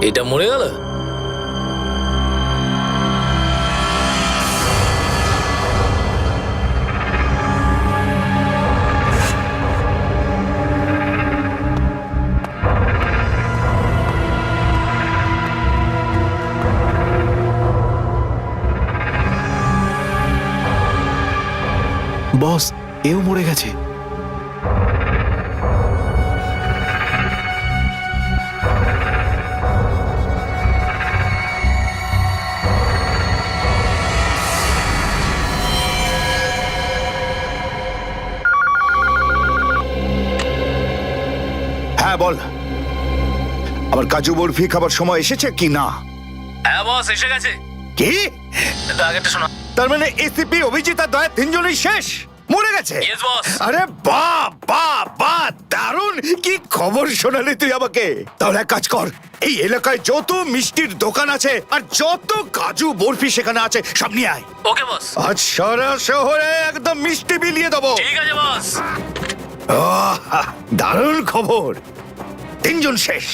এটা মরে গেল। বস, এও মরে গেছে। হ্যাঁ বল, আমার কাজু বরফি খাবার সময় এসেছে কি না? হ্যাঁ বস, এসে গেছে। কি? আগেরটা শোনা। তার মানে এসিপি, অভিজিৎ আর দয়া তিনজনই শেষ, মরে গেছে? Yes, boss. আরে বাহ বাহ বাহ, দারুণ! কি খবর শোনালি তুই আমাকে। তাহলে এক কাজ কর, এই এলাকায় যত মিষ্টির দোকান আছে আর যত কাজু বরফি সেখানে আছে সব নিয়ে আয়। ওকে বস। আজ সারা শহরে একদম মিষ্টি বিলিয়ে দেবো। ঠিক আছে বস। দারুণ খবর, তিনজন শেষ।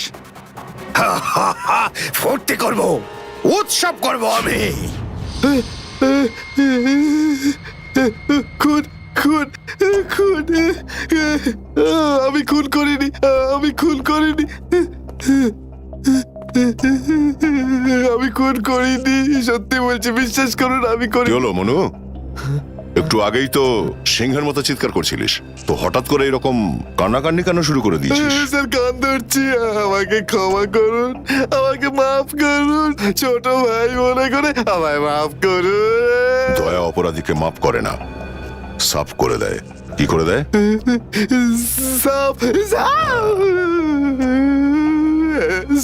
ফুর্তি করব, উৎসব করব আমি। খুন খুন খুন, আমি খুন করিনি, আমি খুন করিনি, আমি খুন করিনি, সত্যি বলছি, বিশ্বাস করুন আমি কি করিনি। হলো মনু? একটু আগেই তো সিংহের মতো চিৎকার করছিলিস, তো হঠাৎ করে এরকম কান্নাকান্নি কেন শুরু করে দিয়েছিস? স্যার, কান ধরছি, আমাকে ক্ষমা করুন, আমাকে মাফ করুন, ছোট ভাই মনে করে আমায় মাফ করুন। দয়া অপরাধীকে মাফ করে না, সাফ করে দেয়। কি করে দেয়? সাপ সাপ,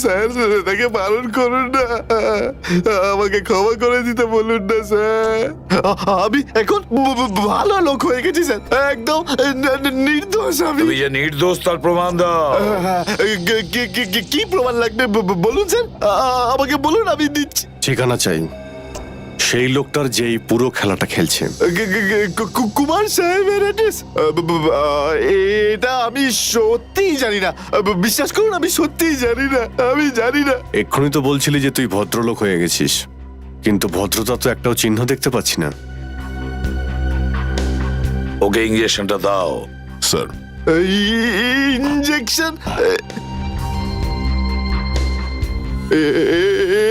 স্যার তাকে বারণ করুন না, আমাকে ক্ষমা করে দিতে বলুন না স্যার। আমি এখন ভালো লোক হয়ে গেছি স্যার, একদম নির্দোষ আমি। তুমি যে নির্দোষ তার প্রমাণ দাও। কি প্রমাণ লাগবে বলুন স্যার, আমাকে বলুন, আমি দিচ্ছি। ঠিকানা চাই সেই লোকটার যেই পুরো খেলাটা খেলছে। কুমার সাহেবের অ্যাড্রেস? এটা আমি সত্যিই জানি না, বিশ্বাস করুন, আমি সত্যিই জানি না, আমি জানি না। এক্ষুনি তো বলছিলি যে তুই ভদ্রলোক হয়ে গেছিস, কিন্তু ভদ্রতা তো একটাও চিহ্ন দেখতে পাচ্ছি না। ওকে ইঞ্জেকশনটা দাও। Sir, injection?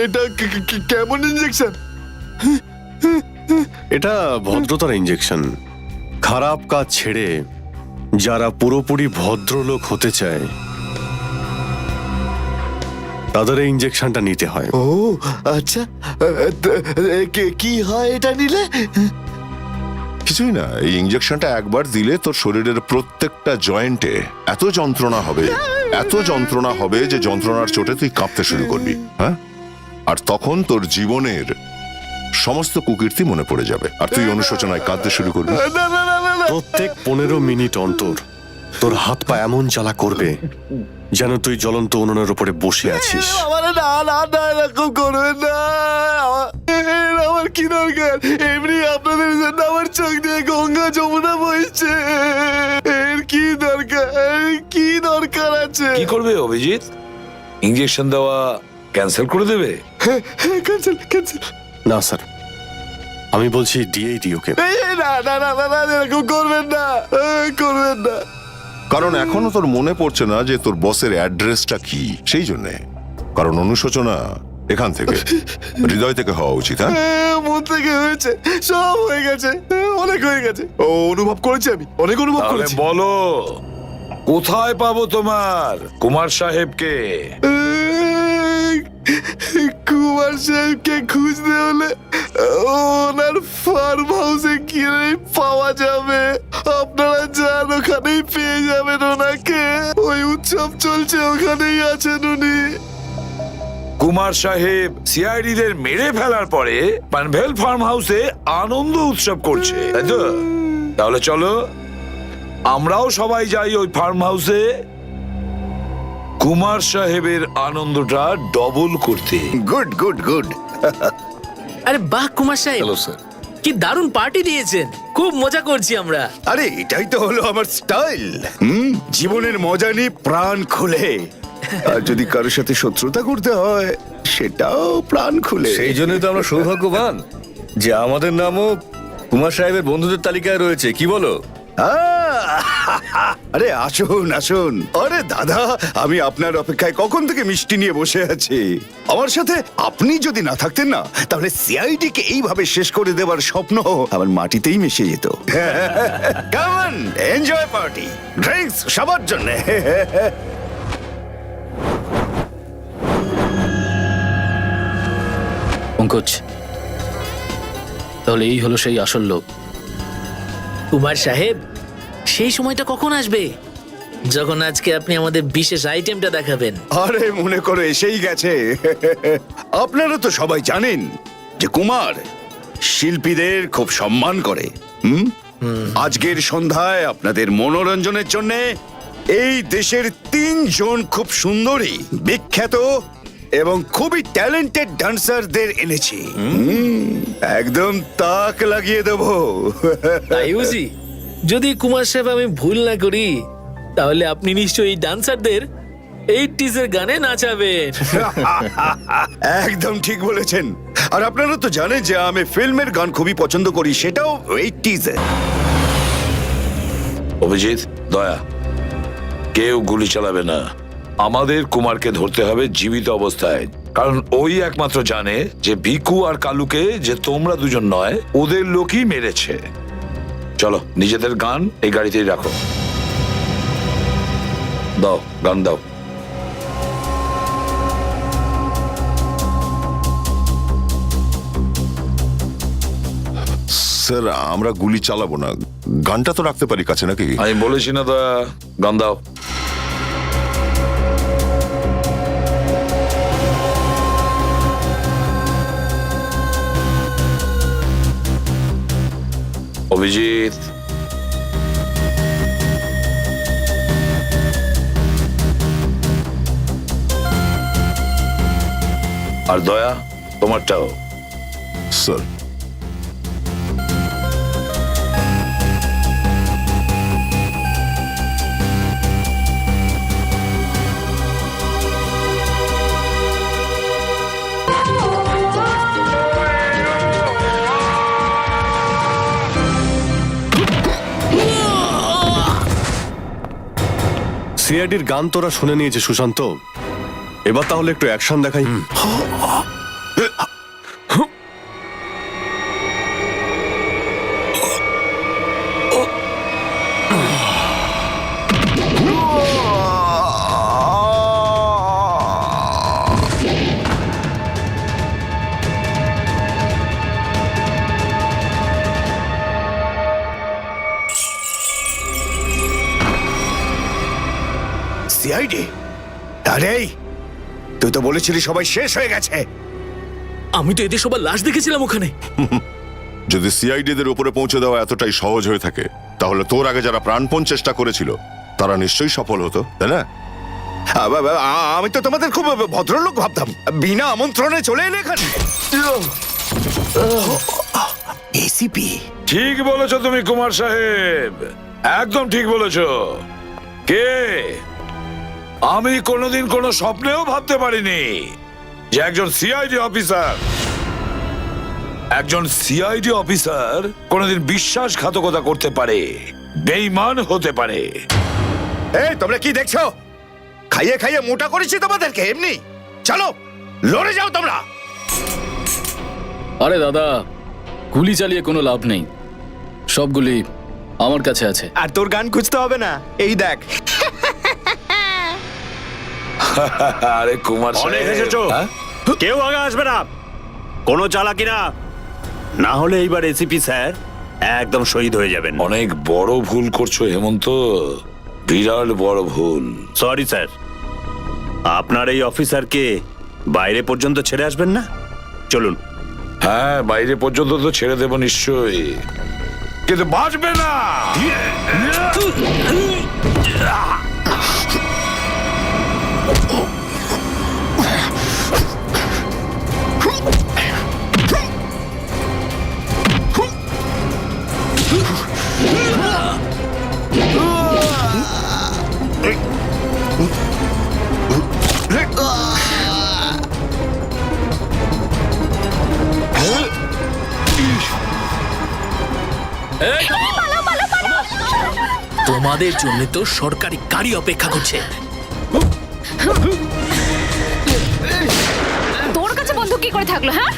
এটা কেমন ইঞ্জেকশন? এটা ভদ্রতার ইঞ্জেকশন। খারাপ কাজ ছেড়ে যারা পুরোপুরি ভদ্রলোক হতে চায় তাদের এই ইঞ্জেকশনটা নিতে হয়। ও আচ্ছা, কি হয় এটা নিলে? কিছুই না, এই ইঞ্জেকশনটা একবার দিলে তোর শরীরের প্রত্যেকটা জয়েন্টে এত যন্ত্রণা হবে, এত যন্ত্রণা হবে যে যন্ত্রণার চোটে তুই কাঁপতে শুরু করবি। হ্যাঁ, আর তখন তোর জীবনের সমস্ত কুকীর্তি মনে পড়ে যাবে, আর তুই অনুশোচনায় কাঁদতে শুরু করবি। না না না না না, প্রত্যেক 15 মিনিট অন্তর তোর হাত পা এমন জ্বালা করবে যেন তুই জ্বলন্ত উনুনের উপরে বসে আছিস। আমার না না না, এরকম করবেন না, আমার কি দরকার? এমনি আপনাদের জন্য আমার চোখ দিয়ে গঙ্গা যমুনা বইছে, এর কি দরকার? কি দরকার আছে? কি করবে অভিজিৎ? ইঞ্জেকশন দেওয়া ক্যান্সেল করে দেবে? Cancel cancel. না স্যার, আমি বলছি দিয়েই দিই ওকে। না না না না না, এরকম করবেন না, করবেন না। কারণ এখনো তোর মনে পড়ছে না যে তোর বসের অ্যাড্রেসটা কি, সেই জন্যে। কারণ অনুশোচনা এখান থেকে, হৃদয় থেকে হওয়া উচিত। হ্যাঁ, মন থেকে হয়েছে, সব হয়ে গেছে, অনেক হয়ে গেছে, অনুভব করেছি আমি, অনেক অনুভব তাহলে করেছি। বলো, কোথায় পাবো তোমার কুমার সাহেবকে? কুমার সাহেবকে খুঁজতে হলে ওনার ফার্ম হাউসে গিয়ে পাওয়া যাবে। আপনারা যান, ওখানেই পেয়ে যাবেন ওনাকে। ওই উৎসব চলছে, ওখানেই আছেন উনি। কুমার সাহেব সিআইডি দের মেরে ফেলার পরে পানভেল ফার্ম হাউসে আনন্দ উৎসব করছে, তাই তো? তাহলে চলো আমরাও সবাই যাই ওই ফার্ম হাউসে কুমার সাহেবের আনন্দটা ডবল করতে। Good good good. আরে বাহ কুমার সাহেব, হ্যালো স্যার। কি দারুণ পার্টি দিয়েছেন, খুব মজা করছি আমরা। আরে এটাই তো হলো আমার স্টাইল। জীবনের মজা নিয়ে প্রাণ খুলে, আর যদি কারোর সাথে শত্রুতা করতে হয় সেটাও প্রাণ খুলে। সেই জন্যই তো আমরা সৌভাগ্যবান যে আমাদের নামও কুমার সাহেবের বন্ধুদের তালিকায় রয়েছে, কি বলো? আরে আসুন আসুন। আরে দাদা, আমি আপনার অপেক্ষায় কখন থেকে মিষ্টি নিয়ে বসে আছি। আমার সাথে আপনি যদি না থাকতেন না, তাহলে সিআইডি কে এইভাবে শেষ করে দেওয়ার স্বপ্ন আমার মাটিতেই মিশে যেত। কেমন এনজয় পার্টি, ড্রিঙ্কস সবার জন্য। পঙ্কজ, তাহলে এই হলো সেই আসল লোক। কুমার সাহেব, সেই সময়টা কখন আসবে যখন আজকে আপনি আমাদের বিশেষ আইটেমটা দেখাবেন? আরে মনে করো এসেই গেছে। আপনারা তো সবাই জানেন যে কুমার শিল্পীদের খুব সম্মান করে। আজকের সন্ধ্যায় আপনাদের মনোরঞ্জনের জন্য এই দেশের 3 জন খুব সুন্দরী, বিখ্যাত এবং খুবই ট্যালেন্টেড ডান্সারদের এনেছি। একদম তাক লাগিয়ে দেবো। তাই বুঝি? যদি কুমার সাহেব আমি ভুল না করি, তাহলে আপনি নিশ্চয়ই ডান্সারদের 80s এর গানে নাচাবেন। একদম ঠিক বলেছেন। আর আপনারা তো জানেন যে আমি ফিল্মের গান খুবই পছন্দ করি, সেটাও 80s এ। অভিজিৎ, দয়া, কেউ গুলি চালাবে না। আমাদের কুমারকে ধরতে হবে জীবিত অবস্থায়, কারণ ওই একমাত্র জানে যে ভিকু আর কালুকে যে তোমরা দুজন নয়, ওদের লোকই মেরেছে। চলো, নিজেদের গান এই গাড়িতেই রাখো। দাও, গান দাও। স্যার, আমরা গুলি চালাবো না, গানটা তো রাখতে পারি কাছে নাকি? আমি বলেছি না দয়া, গান দাও। অভিজিৎ, আর দয়া, তোমারটাও। স্যার, সিআইডির গান তোরা শুনে নিয়েছে সুশান্ত, এবার তাহলে একটু অ্যাকশন দেখাই। সিআইডি? আরে তুই তো বলেছিলি সবাই শেষ হয়ে গেছে। আমি তো এদের সবার লাশ দেখেছিলাম ওখানে। যদি সিআইডিদের উপরে পৌঁছে দেওয়া এতটাই সহজ হয়ে থাকে, তাহলে তোর আগে যারা প্রাণপণ চেষ্টা করেছিল তারা নিশ্চয়ই সফল হতো, তাই না? আমি তো তোমাদের খুব ভদ্রলোক ভাবতাম, বিনা আমন্ত্রণে চলে এলে এখানে। এসিপি? ঠিক বলেছো তুমি কুমার সাহেব, একদম ঠিক বলেছো। কে? আমি কোনোদিন কোনো স্বপ্নেও ভাবতে পারিনি যে একজন সিআইডি অফিসার কোনোদিন বিশ্বাসঘাতকতা করতে পারে, বেঈমান হতে পারে। এই তোমরা কি দেখছো? খাইয়ে খাইয়ে মোটা করেছি তোমাদেরকে এমনি। চলো লড়ে যাও তোমরা। আরে দাদা, গুলি চালিয়ে কোনো লাভ নেই, সবগুলি আমার কাছে আছে। আর তোর গান খুঁজতে হবে না, এই দেখ। আরে কুমার অনেক সাহেব, এসেছো, হ্যাঁ? কেউ আগে আসবে না, কোনো চালাকি না, না হলে এইবার এসিপি স্যার একদম শহীদ হয়ে যাবেন। অনেক বড় ভুল করছো হেমন্ত, বিরাট বড় ভুল। সরি স্যার, আপনার এই অফিসারকে বাইরে পর্যন্ত ছেড়ে আসবেন না? চলুন। হ্যাঁ, বাইরে পর্যন্ত তো ছেড়ে দেবো নিশ্চয়ই, কিন্তু বাঁচবে না। এই, তোমাদের জন্য তো সরকারি গাড়ি অপেক্ষা করছে। তোর কাছে বন্দুক কি করে থাকলো? হ্যাঁ,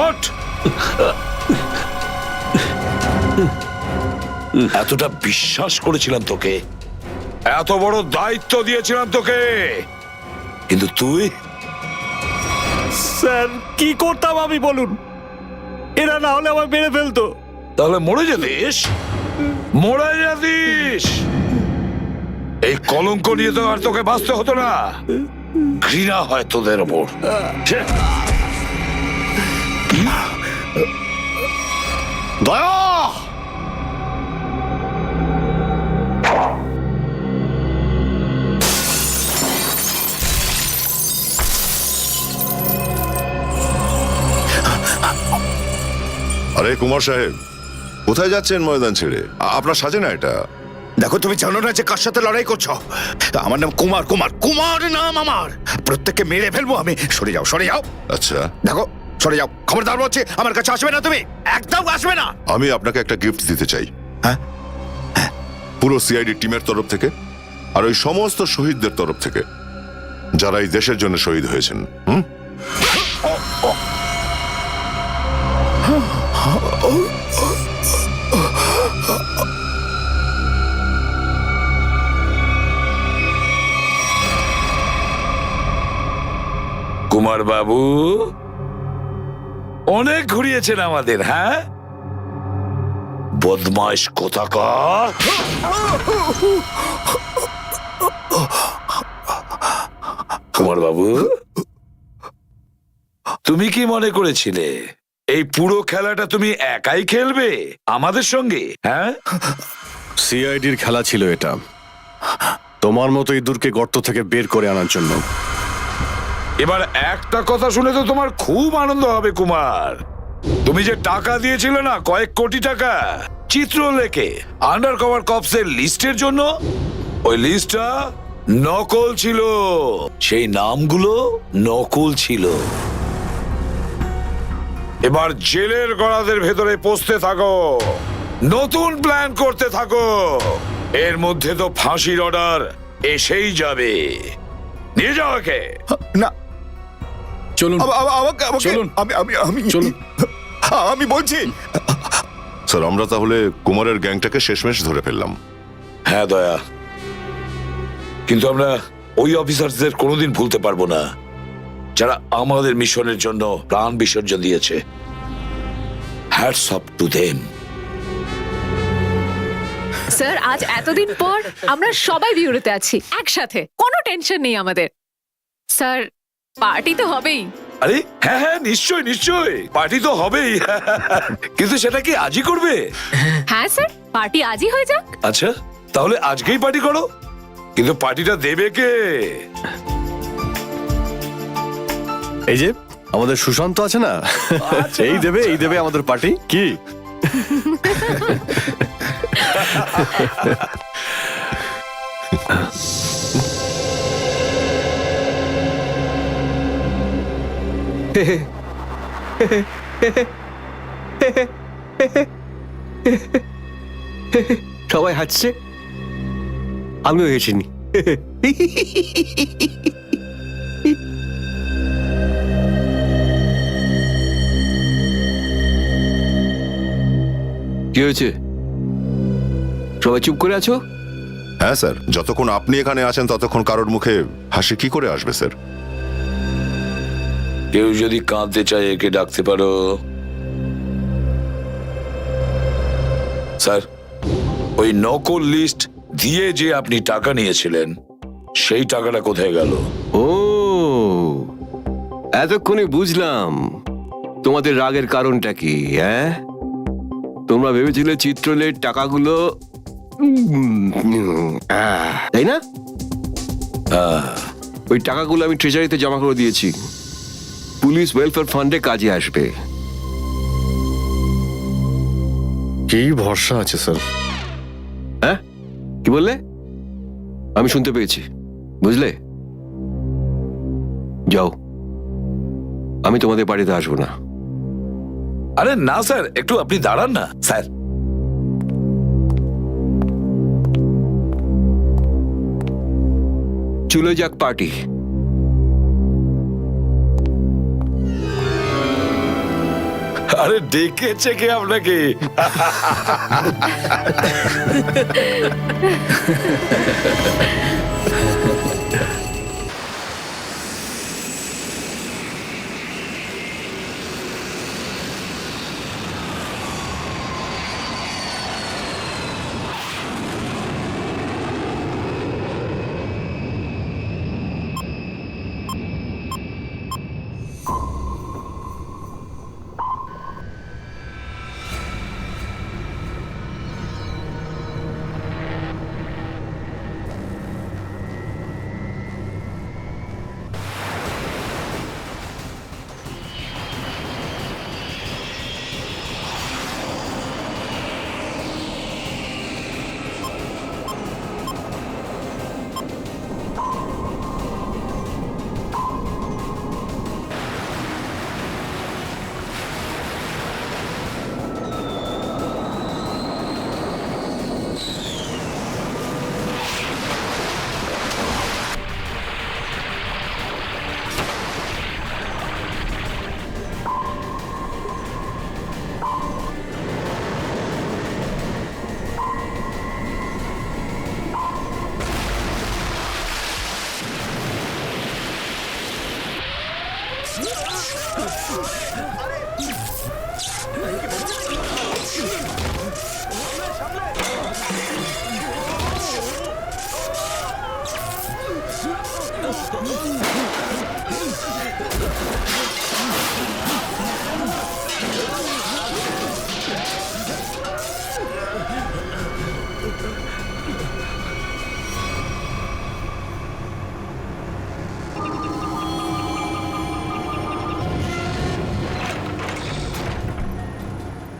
ওঠ! এতটা বিশ্বাস করেছিলাম তোকে, এত বড় দায়িত্ব দিয়েছিলাম তোকে, কিন্তু তুই স্যার কি করতাম আমি বলুন? এরা না হলে আমার মেরে ফেলতো। তাহলে মরে যেতিস, মরে যেতিস। এই কলঙ্ক নিয়ে তো আর তোকে বাঁচতে হতো না। ঘৃণা হয় তোদের ওপর। ছে! দয়া! আরে কুমার সাহেব, কোথায় যাচ্ছেন ময়দান ছেড়ে? আপনার সাজে না এটা। দেখো, তুমি জানো না যে কার সাথে লড়াই করছো? আমার নাম কুমার, কুমার, কুমার নাম আমার। প্রত্যেককে মেরে ফেলবো আমি। সরে যাও, সরে যাও। আচ্ছা, দেখো, সরে যাও। খবরদার বলছি, আমার কাছে আসবে না তুমি, একদম আসবে না। আমি আপনাকে একটা গিফট দিতে চাই। হ্যাঁ? পুরো সিআইডি টিমের তরফ থেকে আর ওই সমস্ত শহীদদের তরফ থেকে যারা এই দেশের জন্য শহীদ হয়েছেন। কুমার বাবু অনেক ঘুরিয়েছেন আমাদের, হ্যাঁ? বদমাইশ কোথাকার। কুমার বাবু, তুমি কি মনে করেছিলে এই পুরো খেলাটা তুমি একাই খেলবে আমাদের সঙ্গে? হ্যাঁ, সিআইডির খেলা ছিল এটা, তোমার মতো ইঁদুরকে গর্ত থেকে বের করে আনার জন্য। এবার একটা কথা শুনে তো তোমার খুব আনন্দ হবে কুমার। তুমি যে টাকা দিয়েছিলে না, কয়েক কোটি টাকা চিত্রলেখে আন্ডার কভার কপসের লিস্টের জন্য, ওই লিস্টটা নকল ছিল। সেই নামগুলো নকল ছিল। এবার জেলের গড়াদের ভেতরে পৌঁছতে থাকো, নতুন প্ল্যান করতে থাকো। এর মধ্যে তো ফাঁসির অর্ডার এসেই যাবে। নিয়ে যাও একে। না, চলুন আমাকে চলুন। আমি চলুন। আমি বলছি। স্যার, আমরা তাহলে কুমারের গ্যাংটাকে শেষমেশ ধরে ফেললাম। হ্যাঁ দয়া, কিন্তু আমরা ওই অফিসারদের কোনোদিন ভুলতে পারবো না যারা আমাদের মিশনের জন্য প্রাণ বিসর্জন দিয়েছে। Hats off to them. Sir আজ এতদিন পর আমরা সবাই বিউরোতে আছি একসাথে, কোনো টেনশন নেই আমাদের। স্যার পার্টি তো হবেই। আরে হ্যাঁ হ্যাঁ, নিশ্চয় নিশ্চয়, পার্টি তো হবেই। কিন্তু সেটা কি আজই করবে? হ্যাঁ স্যার, পার্টি আজই হয়ে যাক। আচ্ছা, তাহলে আজকেই পার্টি করো, কিন্তু পার্টিটা দেবে কে? এই যে আমাদের সুশান্ত আছে না, এই দেবে আমাদের পার্টি। কি সবাই হাসছে, আমিও হেসিনি। কি হয়েছে, সবাই চুপ করে আছো? হ্যাঁ স্যার, যতক্ষণ আপনি এখানে আছেন ততক্ষণ কারোর মুখে হাসি কি করে আসবে স্যার? কেউ যদি কাঁদতে চায় একে ডাকতে পারো। স্যার, ওই নকল লিস্ট দিয়ে যে আপনি টাকা নিয়েছিলেন সেই টাকাটা কোথায় গেল? ও, এতক্ষণে বুঝলাম তোমাদের রাগের কারণটা কি। হ্যাঁ, তোমরা ভেবেছিলে চিত্রলের টাকাগুলো তাই না? ওই টাকাগুলো আমি ট্রেজারিতে জমা করে দিয়েছি, পুলিশ ওয়েলফেয়ার ফান্ডে কাজে আসবে। কি ভরসা আছে স্যার? হ্যাঁ, কি বললে? আমি শুনতে পেয়েছি, বুঝলে? যাও, আমি তোমাদের বাড়িতে আসবো না। আরে না স্যার, একটু আপনি দাঁড়ান না স্যার। চলে যাক পার্টি। আরে ডেকেছে কে আপনাকে?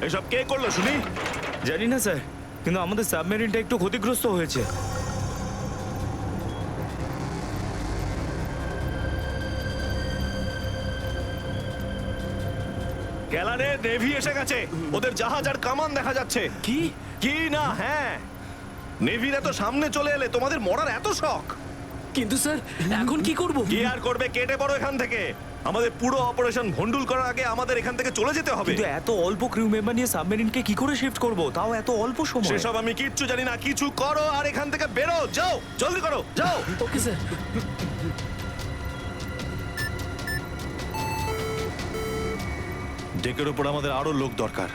এসব কে করলো শুনি? জানি না স্যার, কিন্তু আমাদের সাবমেরিনটা একটু ক্ষতিগ্রস্ত হয়েছে। গ্যালারে নেভি এসে গেছে, ওদের জাহাজ আর কামান দেখা যাচ্ছে। কি কি না? হ্যাঁ, নেভির এত সামনে চলে এলে তোমাদের মরার এত শখ। কিন্তু স্যার এখন কি করব? কি আর করবে, কেটে পড়ো এখান থেকে। আমাদের পুরো অপারেশন ভন্ডুল করার আগে আমাদের এখান থেকে চলে যেতে হবে। কিন্তু এত অল্প ক্রিউ মেম্বার নিয়ে সাবমেরিনকে কি করে শিফট করব, তাও এত অল্প সময়? সেসব আমি কিচ্ছু জানি না, কিছু করো আর এখান থেকে বেরো, যাও, জলদি করো, যাও। Okay sir. ডেকের উপর আমাদের আরো লোক দরকার।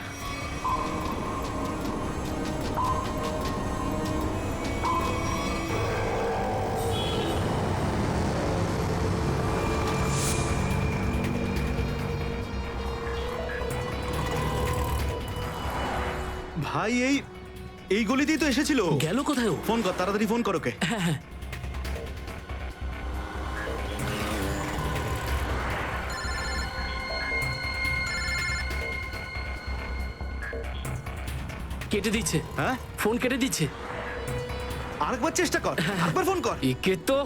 ভাই এই গলিতেই তো এসেছিল। গেল কোথায় ও? ফোন কর, তাড়াতাড়ি ফোন কর ওকে। কেটে দিচ্ছে। হ্যাঁ, ফোন কেটে দিচ্ছে। আরেকবার চেষ্টা কর, আরেকবার ফোন কর। একে তো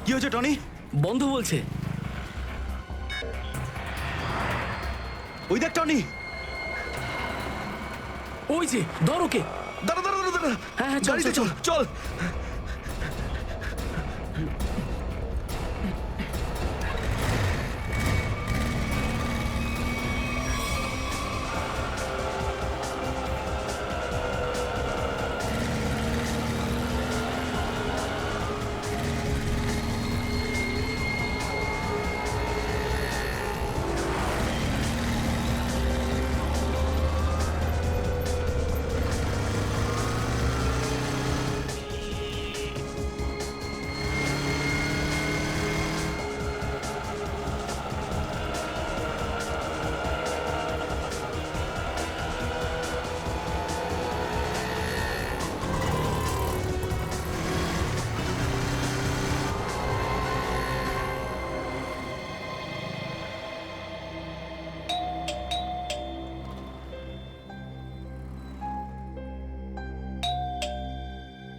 কি হয়েছে টনি? বন্ধ বলছে। ওই দেখ টনি। ওই যে ধর ওকে। দাঁড়া দাঁড়া দাঁড়া দাঁড়া, হ্যাঁ, হ্যাঁ, চল, গাড়িতে চল, চল চল।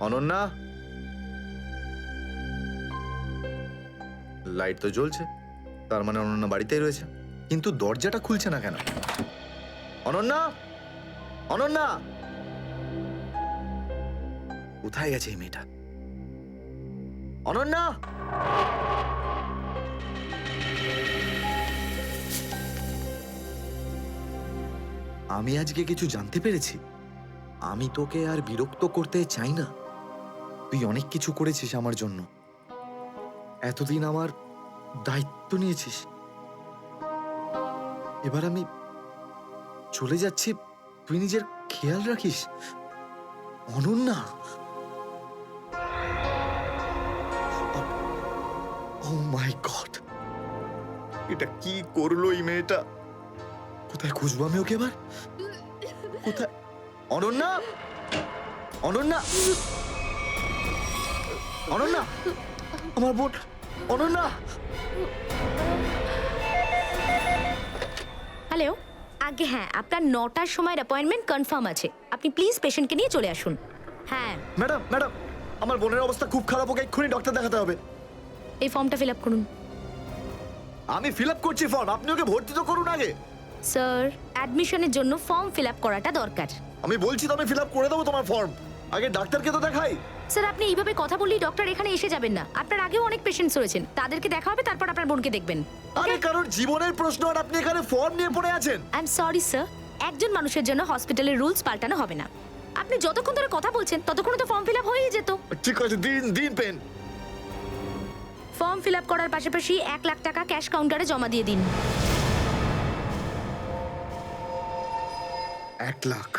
অনন্যা, লাইট তো জ্বলছে, তার মানে অনন্যা বাড়িতেই রয়েছে, কিন্তু দরজাটা খুলছে না কেন? অনন্যা, অনন্যা, কোথায় গেছে এই মেয়েটা? অনন্যা, আমি আজকে কিছু জানতে পেরেছি। আমি তোকে আর বিরক্ত করতে চাই না। তুই অনেক কিছু করেছিস আমার জন্য, এতদিন আমার দায়িত্ব নিয়েছিস। এবার আমি চলে যাচ্ছি, তুই নিজের খেয়াল রাখিস। অনন্যা, ও মাই গড, এটা কি করলো এই মেয়েটা? কোথায় খুঁজবো আমি ওকে এবার? কোথায়? অনন্যা, অনন্যা, অনন্যা, আমার বোন অনন্যা। হ্যালো, আগে হ্যাঁ, আপনার 9টার সময় অ্যাপয়েন্টমেন্ট কনফার্ম আছে। আপনি প্লিজ পেশেন্টকে নিয়ে চলে আসুন। হ্যাঁ ম্যাডাম, ম্যাডাম, আমার বোনের অবস্থা খুব খারাপ, ওকে এক্ষুনি ডক্টর দেখাতে হবে। এই ফর্মটা ফিল আপ করুন। আমি ফিল আপ করছি ফর্ম, আপনি ওকে ভর্তি তো করুন আগে। স্যার, অ্যাডমিশনের জন্য ফর্ম ফিল আপ করাটা দরকার। আমি বলছি তো আমি ফিল আপ করে দেবো তোমার ফর্ম, আগে ডাক্তারকে তো দেখাই। স্যার, আপনি এইভাবে কথা বললেই ডক্টর এখানে এসে যাবেন না। আপনার আগেও অনেক পেশেন্টস রয়েছেন, তাদেরকে দেখা হবে, তারপর আপনার বোনকে দেখবেন। আরে কারোর জীবনের প্রশ্ন আর আপনি এখানে ফর্ম নিয়ে পড়ে আছেন। আই এম সরি স্যার, একজন মানুষের জন্য হসপিটালের রুলস পাল্টানো হবে না। আপনি যতক্ষণ ধরে কথা বলছেন ততক্ষণ তো ফর্ম ফিল আপ হয়েই যেত। ঠিক আছে, দিন দিন পেন। ফর্ম ফিল আপ করার পাশাপাশি 1 লাখ টাকা ক্যাশ কাউন্টারে জমা দিয়ে দিন। 1 লাখ?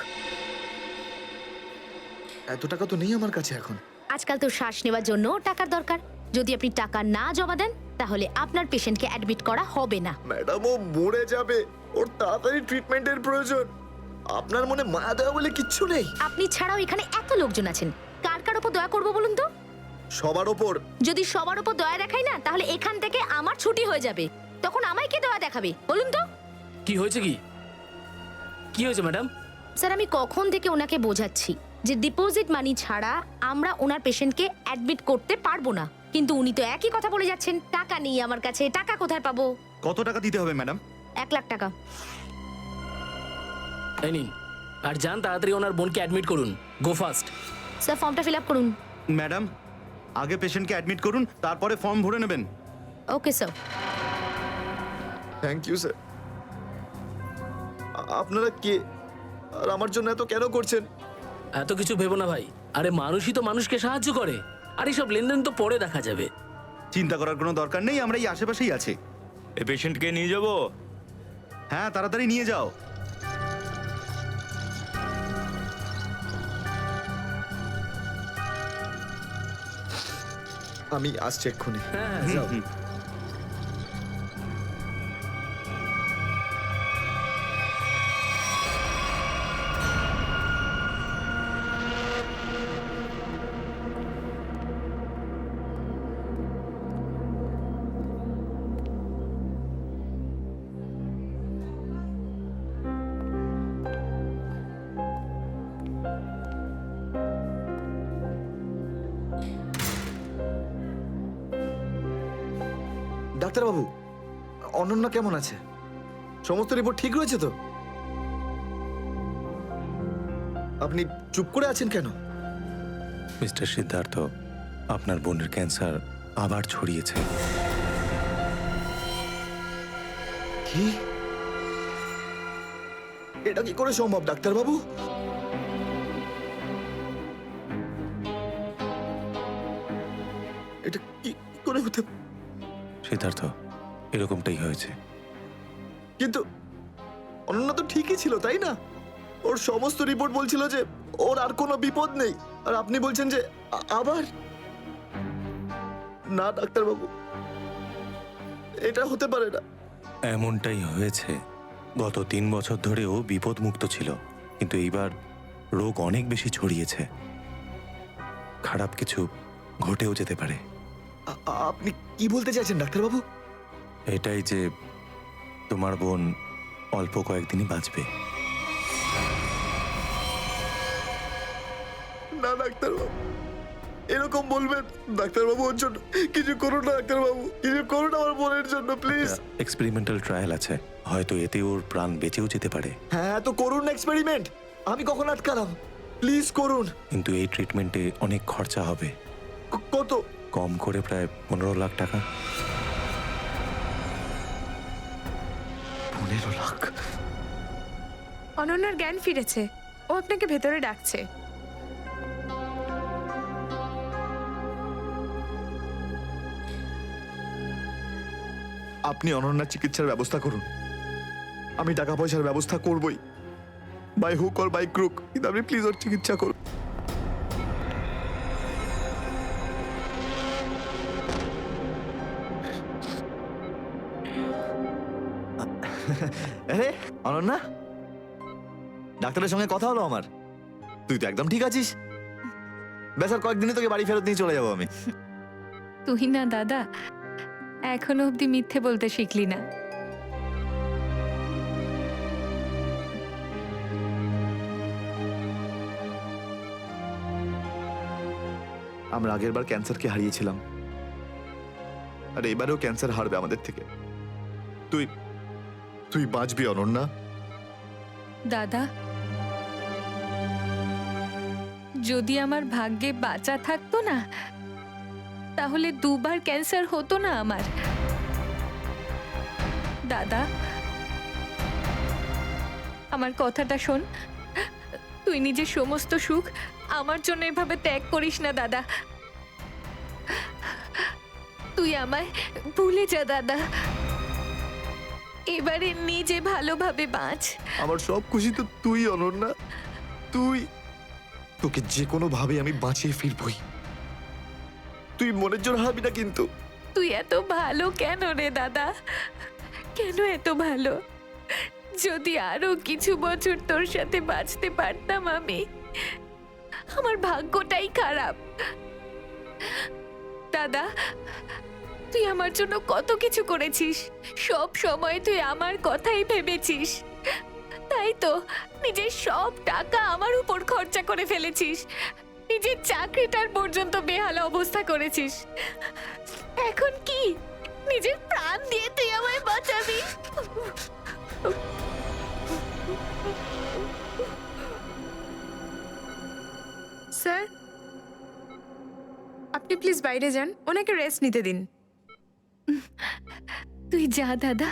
এত টাকা তো নেই আমার কাছে এখন। আজকাল তো শ্বাস নেওয়ার জন্য টাকার দরকার। যদি আপনি টাকা না জমা দেন তাহলে আপনার পেশেন্টকে অ্যাডমিট করা হবে না। ম্যাডাম, ও মরে যাবে, ওর তাড়াতাড়ি ট্রিটমেন্টের প্রয়োজন। আপনার মনে মায়া দেওয়া বলে কিচ্ছু নেই? আপনি ছাড়াও এখানে এত লোকজন আছেন, কার কার উপর দয়া করবো বলুন তো? সবার ওপর। যদি সবার উপর দয়া দেখাই না, তাহলে এখান থেকে আমার ছুটি হয়ে যাবে। তখন আমায় কে দয়া দেখাবে বলুন তো? কি হয়েছে? কি হয়েছে ম্যাডাম? স্যার, আমি কখন থেকে ওনাকে বোঝাচ্ছি যে ডিপোজিট মানি ছাড়া আমরা ওনার পেশেন্টকে অ্যাডমিট করতে পারবো না, কিন্তু উনি তো একই কথা বলে যাচ্ছেন। টাকা নেই আমার কাছে, টাকা কোথায় পাবো? কত টাকা দিতে হবে ম্যাডাম? 1 লাখ টাকা। এই নিন, আর যান তাড়াতাড়ি ওনার বোনকে অ্যাডমিট করুন। Go fast. স্যার, ফর্মটা ফিল আপ করুন। ম্যাডাম, আগে পেশেন্টকে অ্যাডমিট করুন, তারপরে ফর্ম ভরে নেবেন। Okay sir. Thank you sir. আপনারা কে আর আমার জন্য এত কেন করছেন? এত কিছু ভেবো না ভাই, আরে মানুষই তো মানুষকে সাহায্য করে, আর এইসব লেনদেন তো পরে দেখা যাবে। চিন্তা করার কোনো দরকার নেই, আমরা এই আশেপাশেই আছি। এই পেশেন্টকে নিয়ে যাবো। হ্যাঁ, তাড়াতাড়ি নিয়ে যাও। আমি আসছি এক্ষুনি। হ্যাঁ যাও। ডাক্তারবাবু, অনন্যা কেমন আছে? সমস্ত রিপোর্ট ঠিক রয়েছে তো? আপনি চুপ করে আছেন কেন? মিস্টার সিদ্ধার্থ, আপনার বোনের ক্যান্সার আবার ছড়িয়েছে। কি? এটা কি করে সম্ভব ডাক্তারবাবু? এটা কি করে হতে? সিদ্ধার্থ, এরকমটাই হয়েছে। কিন্তু অনন্যা তো ঠিকই ছিল, তাই না? ওর সমস্ত রিপোর্ট বলছিল যে ওর আর কোনো বিপদ নেই, আর আপনি বলছেন যে আবার? না ডাক্তারবাবু, এটা হতে পারে না। এমনটাই হয়েছে। গত 3 বছর ধরেও বিপদ মুক্ত ছিল, কিন্তু এইবার রোগ অনেক বেশি ছড়িয়েছে। খারাপ কিছু ঘটেও যেতে পারে। আপনি কি বলতে চাইছেন ডাক্তারবাবু? এটাই যে তোমার বোন অল্প কয়েকদিনই বাঁচবে। না ডাক্তারবাবু, এরকম বলবেন? ডাক্তারবাবু, ওর জন্য কিছু করুন না ডাক্তারবাবু, কিছু করুন আমার বোনের জন্য প্লিজ। এক্সপেরিমেন্টাল ট্রায়াল আছে, হয়তো এতে ওর প্রাণ বেঁচেও যেতে পারে। হ্যাঁ, তো করুন না এক্সপেরিমেন্ট। আমি কখন আটকালাম? প্লিজ করুন। কিন্তু এই ট্রিটমেন্টে অনেক খরচা হবে। কত? কম করে প্রায় 15 লাখ টাকা। 15 লাখ? অনন্যার জ্ঞান ফিরেছে, ও আপনাকে ভেতরে ডাকছে। আপনি অনন্যার চিকিৎসার ব্যবস্থা করুন। আমি টাকা পয়সার ব্যবস্থা করবই, by hook or by crook, কিন্তু আপনি প্লিজ ওর চিকিৎসা করুন। আরে অনন্যা, ডাক্তারের সঙ্গে কথা হলো আমার। তুই তো একদম ঠিক আছিস। ব্যাস আর কয়েকদিনে তোকে বাড়ি ফেরত নিয়ে চলে যাবো আমি। তুই না দাদা, এখনো অব্দি মিথ্যে বলতে শিখলি না। আমরা আগের বার ক্যান্সারকে হারিয়েছিলাম, আর এবারেও ক্যান্সার হারবে আমাদের থেকে। তুই তুই বাঁচবি অনন্যা। দাদা, যদি আমার ভাগ্যে বাঁচা থাকতো না, তাহলে 2 বার ক্যান্সার হতো না আমার। দাদা, আমার কথাটা শোন। তুই নিজের সমস্ত সুখ আমার জন্য এভাবে ত্যাগ করিস না দাদা। তুই আমায় ভুলে যা দাদা। এবারে নিজে ভালোভাবে বাঁচ। আমার সব খুশি তো তুই অনন্যা। তুই, তোকে যে কোনো ভাবে আমি বাঁচিয়ে ফিরবই। তুই মনের জোর হারাবি না কিন্তু। তুই এত ভালো কেন রে দাদা? কেন এত ভালো? যদি আরো কিছু বছর তোর সাথে বাঁচতে পারতাম আমি। আমার ভাগ্যটাই খারাপ। দাদা, তুই আমার জন্য কত কিছু করেছিস, সব সময় তুই আমার কথাই ভেবেছিস। তাই তো নিজের সব টাকা আমার উপর খরচা করে ফেলেছিস, নিজের চাকরিটার পর্যন্ত বেহাল অবস্থা করেছিস। এখন কি নিজের প্রাণ দিয়ে তুই আমায় বাঁচাবি? স্যার, আপনি প্লিজ বাইরে যান, ওনাকে রেস্ট নিতে দিন। তুই যা দাদা।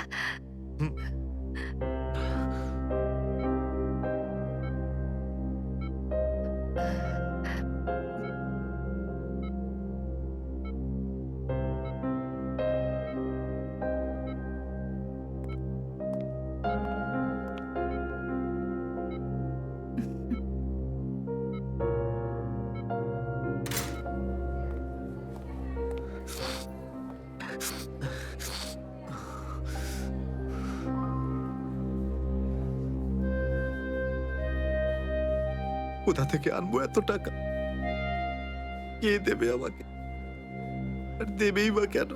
কোথা থেকে আনবো এত টাকা? কে দেবে আমাকে? আর দেবেই বা কেন?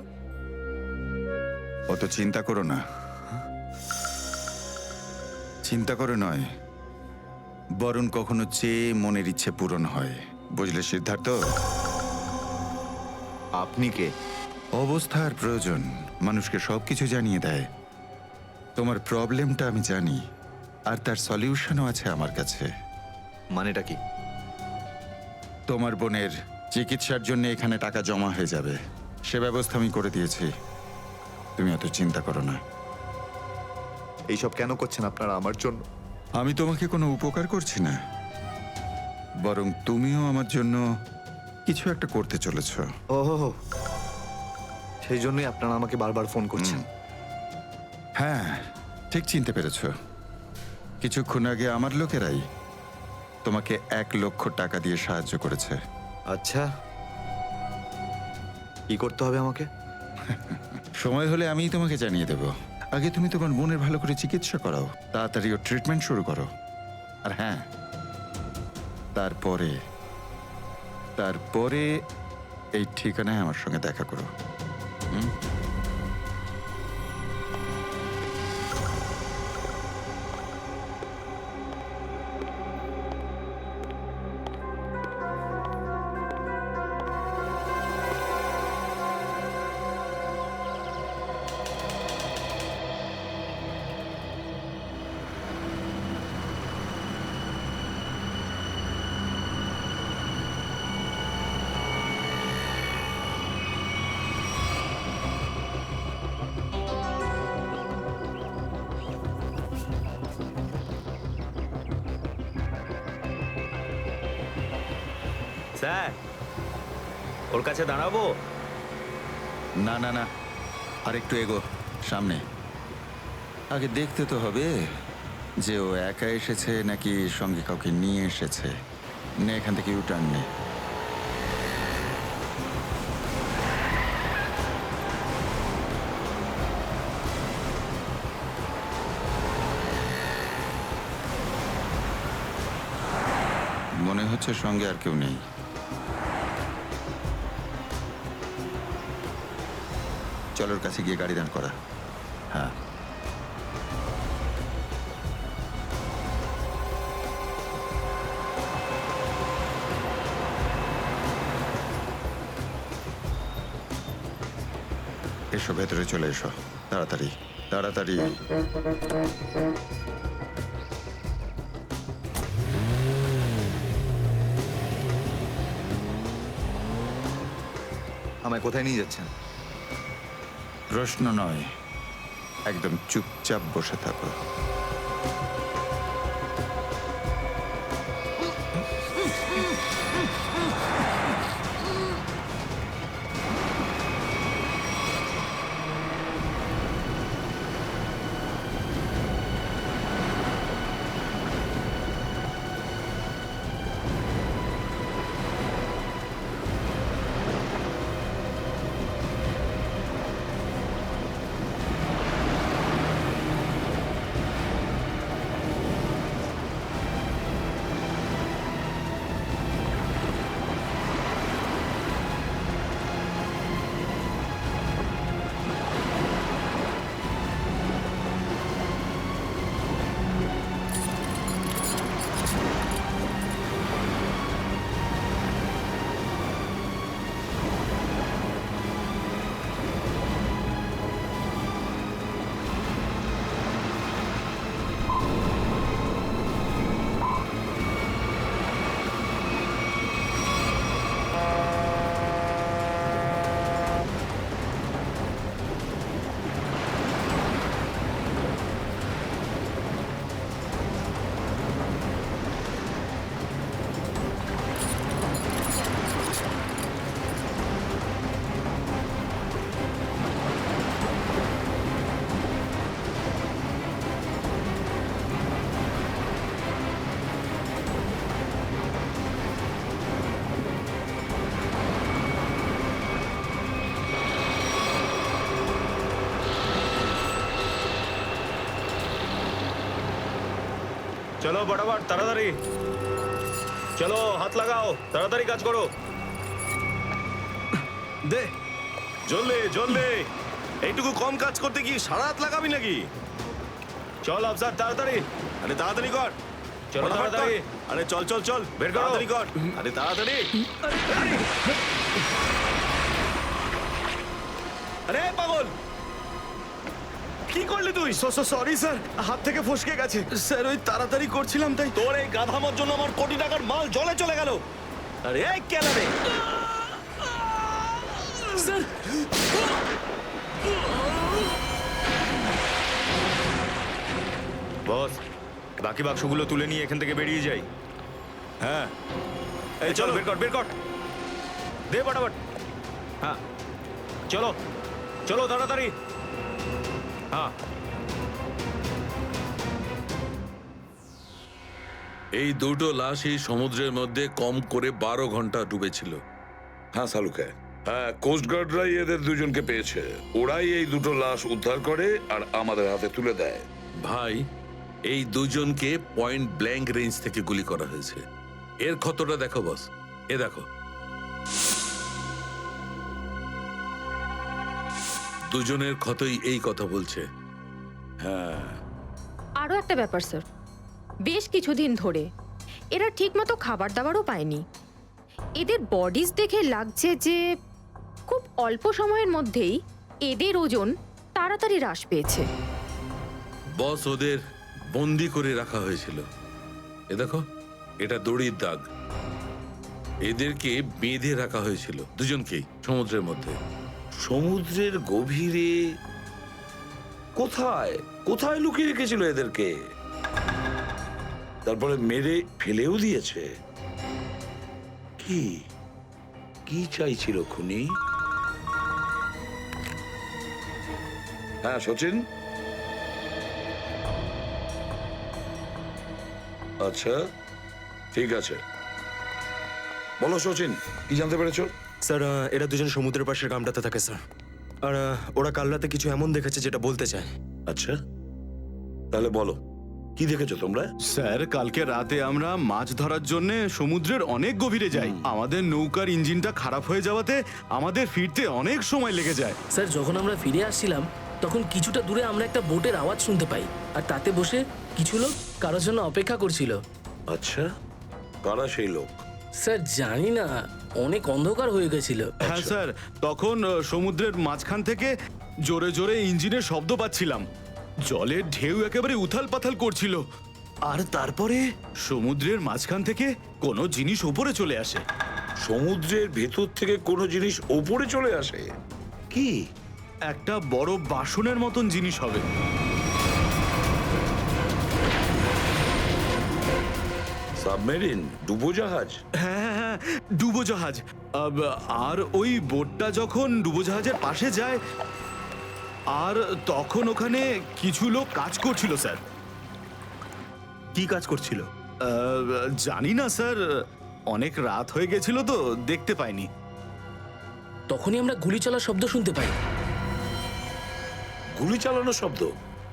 অত চিন্তা করো না, চিন্তা করে নয়, বরং কখনো চেয়ে মনের ইচ্ছে পূরণ হয়, বুঝলে সিদ্ধার্থ? আপনি কে? অবস্থার প্রয়োজন মানুষকে সবকিছু জানিয়ে দেয়। তোমার প্রবলেমটা আমি জানি, আর তার সলিউশনও আছে আমার কাছে। মানেটা কি? তোমার বোনের চিকিৎসার জন্য এখানে টাকা জমা হয়ে যাবে, সে ব্যবস্থা আমি করে দিয়েছি। তুমি অত চিন্তা করো না। এইসব কেন করছেন আপনারা আমার জন্য? আমি তোমাকে কোনো উপকার করছি না, বরং তুমিও আমার জন্য কিছু একটা করতে চলেছ। ওহ, সেই জন্যই আপনারা আমাকে বারবার ফোন করছেন। হ্যাঁ, ঠিক চিনতে পেরেছ। কিছুক্ষণ আগে আমার লোকেরাই তোমাকে 1 লক্ষ টাকা দিয়ে সাহায্য করেছে। আচ্ছা, কি করতে হবে আমাকে? সময় হলে আমিই তোমাকে জানিয়ে দেব। আগে তুমি তোমার বোনের ভালো করে চিকিৎসা করাও, তাড়াতাড়ি ওর ট্রিটমেন্ট শুরু করো। আর হ্যাঁ, তারপরে তারপরে এই ঠিকানায় আমার সঙ্গে দেখা করো। স্যার, ওর কাছে দাঁড়াবো? না না না, আর একটু এগো সামনে। আগে দেখতে তো হবে যে ও একা এসেছে নাকি সঙ্গে কাউকে নিয়ে এসেছে। নে, এখান থেকে ইউটার্ন নে। মনে হচ্ছে সঙ্গে আর কেউ নেই। চলোর কাছে গিয়ে গাড়ি দাঁড় করা। হ্যাঁ, এসো, ভেতরে চলে এসো, তাড়াতাড়ি তাড়াতাড়ি। আমায় কোথায় নিয়ে যাচ্ছেন? প্রশ্ন নয়, একদম চুপচাপ বসে থাকো। চলো বরাবর তাড়াতাড়ি চলো, হাত লাগাও, তাড়াতাড়ি কাজ করো। দে জলদি জলদি, এইটুকু কম কাজ করতে কি সারা রাত লাগাবি নাকি? চল আফসার তাড়াতাড়ি, আরে তাড়াতাড়ি কর, চলো তাড়াতাড়ি, আরে চল চল চল, বের কর, তাড়াতাড়ি কর, আরে তাড়াতাড়ি। আরে পাগল, কি করলি তুই? সরি স্যার, হাত থেকে ফসকে গেছে স্যার, ওই তাড়াতাড়ি করছিলাম তাই। তোর এই গাধামোর জন্য আমার কোটি টাকার মাল জলে চলে গেল। আরে এই কেলা রে স্যার, বস, বাকি বাক্সগুলো তুলে নিয়ে এখান থেকে বেরিয়ে যাই। হ্যাঁ এই চলো, বের কর বের কর, দে ফটাফট। হ্যাঁ চলো চলো তাড়াতাড়ি। হ্যাঁ এই দুটো লাশই সমুদ্রের মধ্যে কম করে 12 ঘন্টা ডুবেছিল। হ্যাঁ সালুকে, হ্যাঁ কোস্টগার্ডরাই এদের দুজনকে পেয়েছে। ওরাই এই দুটো লাশ উদ্ধার করে আর আমাদের হাতে তুলে দেয়। ভাই, এই দুজনকে পয়েন্ট ব্ল্যাঙ্ক রেঞ্জ থেকে গুলি করা হয়েছে। এর ক্ষতটা দেখো বস, এ দেখো। দুজনের ক্ষতই এই কথা বলছে। হ্যাঁ, আরও একটা ব্যাপার স্যার, বেশ কিছুদিন ধরে এরা ঠিকমতো খাবার দাবারও পায়নি। এদের বডিজ দেখে লাগছে যে খুব অল্প সময়ের মধ্যেই এদের ওজন তাড়াতাড়ি হ্রাস পেয়েছে। বস, ওদের বন্দি করে রাখা হয়েছিল। এ দেখো, এটা দড়ির দাগ। এদেরকে বেঁধে রাখা হয়েছিল দুজনকেই সমুদ্রের মধ্যে। সমুদ্রের গভীরে কোথায় কোথায় লুকিয়ে রেখেছিল এদেরকে, তারপরে মেরে ফেলেও দিয়েছে। কি কি চাইছিল খুনি? হ্যাঁ সচিন, আচ্ছা ঠিক আছে, বলো সচিন, কি জানতে পেরেছো? স্যার, এরা দুজন সমুদ্রের পাশের গ্রামটাতে থাকে স্যার, আর ওরা কাল রাতে কিছু এমন দেখেছে যেটা বলতে চায়। আচ্ছা, তাহলে বলো কি দেখেছো তোমরা? স্যার, কালকে রাতে আমরা মাছ ধরার জন্য সমুদ্রের অনেক গভীরে যাই। আমাদের নৌকার ইঞ্জিনটা খারাপ হয়ে যাওয়াতে আমাদের ফিরতে অনেক সময় লেগে যায়। স্যার, যখন আমরা ফিরে আসছিলাম তখন কিছুটা দূরে আমরা একটা বোটের আওয়াজ শুনতে পাই, আর তাতে বসে কিছু লোক কারোর জন্য অপেক্ষা করছিল। আচ্ছা, কারা সেই লোক? স্যার জানি না, অনেক অন্ধকার হয়ে গেছিল। হ্যাঁ স্যার, তখন সমুদ্রের মাঝখান থেকে জোরে জোরে ইঞ্জিনের শব্দ পাচ্ছিলাম। জলের ঢেউ একেবারে উথাল পাথাল করছিল, আর তারপরে সমুদ্রের মাঝখান থেকে কোনো জিনিস উপরে চলে আসে। সমুদ্রের ভেতর থেকে কোনো জিনিস ওপরে চলে আসে? কি? একটা বড় বাসনের মতন জিনিস হবে। সাবমেরিন, ডুবোজাহাজ? হ্যাঁ হ্যাঁ, ডুবোজাহাজ। আর ওই বোটটা যখন ডুবোজাহাজের পাশে যায়, আর তখন ওখানে কিছু লোক কাজ করছিল স্যার। কি কাজ করছিল? জানি না স্যার, অনেক রাত হয়ে গেছিল তো দেখতে পাইনি। তখনই আমরা গুলি চলার শব্দ শুনতে পাই। গুলি চালানোর শব্দ?